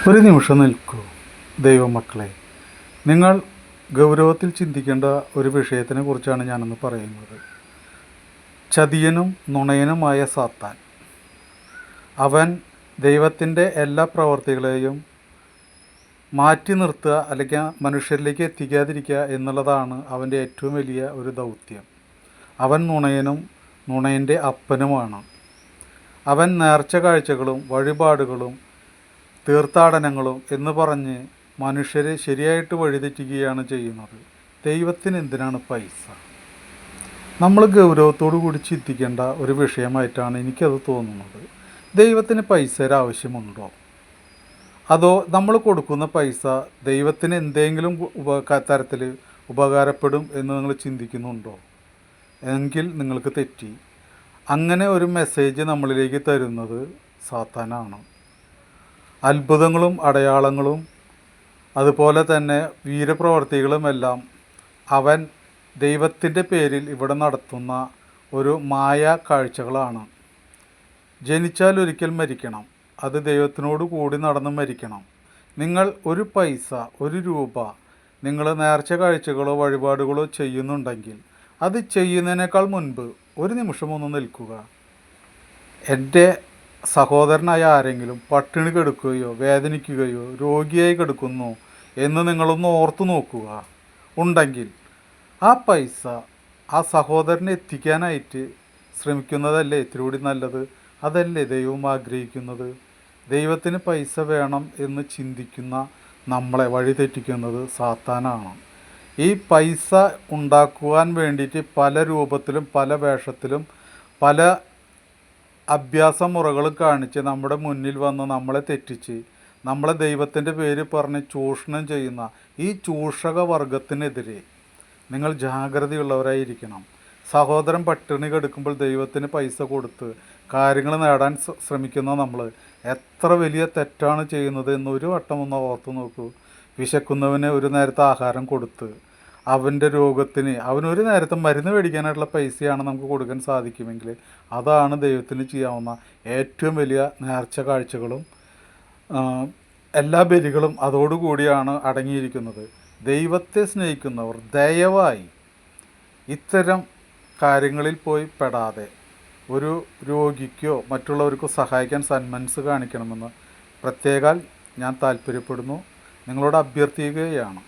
ഒരു നിമിഷം നിൽക്കൂ ദൈവമക്കളെ. നിങ്ങൾ ഗൗരവത്തിൽ ചിന്തിക്കേണ്ട ഒരു വിഷയത്തിനെ കുറിച്ചാണ് ഞാനൊന്ന് പറയുന്നത്. ചതിയനും നുണയനുമായ സാത്താൻ, അവൻ ദൈവത്തിൻ്റെ എല്ലാ പ്രവർത്തികളെയും മാറ്റി നിർത്തുക, അല്ലെങ്കിൽ മനുഷ്യരിലേക്ക് എത്തിക്കാതിരിക്കുക എന്നുള്ളതാണ് അവൻ്റെ ഏറ്റവും വലിയ ഒരു ദൗത്യം. അവൻ നുണയനും നുണയൻ്റെ അപ്പനുമാണ്. അവൻ നേർച്ച കാഴ്ചകളും വഴിപാടുകളും തീർത്ഥാടനങ്ങളും എന്ന് പറഞ്ഞ് മനുഷ്യരെ ശരിയായിട്ട് വഴിതെറ്റിക്കുകയാണ് ചെയ്യുന്നത്. ദൈവത്തിന് എന്തിനാണ് പൈസ? നമ്മൾ ഗൗരവത്തോടു കൂടി ചിന്തിക്കേണ്ട ഒരു വിഷയമായിട്ടാണ് എനിക്കത് തോന്നുന്നത്. ദൈവത്തിന് പൈസയുടെ ആവശ്യമുണ്ടോ? അതോ നമ്മൾ കൊടുക്കുന്ന പൈസ ദൈവത്തിന് എന്തെങ്കിലും തരത്തിൽ ഉപകാരപ്പെടും എന്ന് നിങ്ങൾ ചിന്തിക്കുന്നുണ്ടോ? എങ്കിൽ നിങ്ങൾക്ക് തെറ്റി. അങ്ങനെ ഒരു മെസ്സേജ് നമ്മളിലേക്ക് തരുന്നത് സാത്താനാണ്. അത്ഭുതങ്ങളും അടയാളങ്ങളും അതുപോലെ തന്നെ വീരപ്രവർത്തികളുമെല്ലാം അവൻ ദൈവത്തിൻ്റെ പേരിൽ ഇവിടെ നടത്തുന്ന ഒരു മായ കാഴ്ചകളാണ്. ജനിച്ചാൽ ഒരിക്കൽ മരിക്കണം, അത് ദൈവത്തിനോട് കൂടി നടന്ന് മരിക്കണം. നിങ്ങൾ ഒരു പൈസ, ഒരു രൂപ നിങ്ങൾ നേർച്ച കാഴ്ചകളോ വഴിപാടുകളോ ചെയ്യുന്നുണ്ടെങ്കിൽ അത് ചെയ്യുന്നതിനേക്കാൾ മുൻപ് ഒരു നിമിഷം ഒന്ന് നിൽക്കുക. എൻ്റെ സഹോദരനായ ആരെങ്കിലും പട്ടിണി കിടക്കുകയോ വേദനിക്കുകയോ രോഗിയായി കിടക്കുന്നു എന്ന് നിങ്ങളൊന്ന് ഓർത്തു നോക്കുക. ഉണ്ടെങ്കിൽ ആ പൈസ ആ സഹോദരനെ എത്തിക്കാനായിട്ട് ശ്രമിക്കുന്നതല്ലേ ഇത്തിരി നല്ലത്? അതല്ലേ ദൈവം ആഗ്രഹിക്കുന്നത്? ദൈവത്തിന് പൈസ വേണം എന്ന് ചിന്തിക്കുന്ന നമ്മളെ വഴിതെറ്റിക്കുന്നത് സാത്താനാണ്. ഈ പൈസ ഉണ്ടാക്കുവാൻ വേണ്ടിയിട്ട് പല രൂപത്തിലും പല വേഷത്തിലും പല അഭ്യാസമുറകൾ കാണിച്ച് നമ്മുടെ മുന്നിൽ വന്ന് നമ്മളെ തെറ്റിച്ച് നമ്മളെ ദൈവത്തിൻ്റെ പേര് പറഞ്ഞ് ചൂഷണം ചെയ്യുന്ന ഈ ചൂഷക വർഗത്തിനെതിരെ നിങ്ങൾ ജാഗ്രതയുള്ളവരായിരിക്കണം. സഹോദരൻ പട്ടിണി കിടക്കുമ്പോൾ ദൈവത്തിന് പൈസ കൊടുത്ത് കാര്യങ്ങൾ നേടാൻ ശ്രമിക്കുന്ന നമ്മൾ എത്ര വലിയ തെറ്റാണ് ചെയ്യുന്നത് എന്ന് ഒരു വട്ടം ഒന്ന് ഓർത്ത് നോക്കൂ. വിശക്കുന്നവന് ഒരു നേരത്തെ ആഹാരം കൊടുത്ത് അവൻ്റെ രോഗത്തിന് അവനൊരു നേരത്തെ മരുന്ന് മേടിക്കാനായിട്ടുള്ള പൈസയാണ് നമുക്ക് കൊടുക്കാൻ സാധിക്കുമെങ്കിൽ അതാണ് ദൈവത്തിന് ചെയ്യാവുന്ന ഏറ്റവും വലിയ നേർച്ച കാഴ്ചകളും എല്ലാ ബലികളും അതോടുകൂടിയാണ് അടങ്ങിയിരിക്കുന്നത്. ദൈവത്തെ സ്നേഹിക്കുന്നവർ ദയവായി ഇത്തരം കാര്യങ്ങളിൽ പോയി പെടാതെ ഒരു രോഗിക്കോ മറ്റുള്ളവർക്കോ സഹായിക്കാൻ സന്മനസ് കാണിക്കണമെന്ന് പ്രത്യേകം ഞാൻ താല്പര്യപ്പെടുന്നു, നിങ്ങളോട് അഭ്യർത്ഥിക്കുകയാണ്.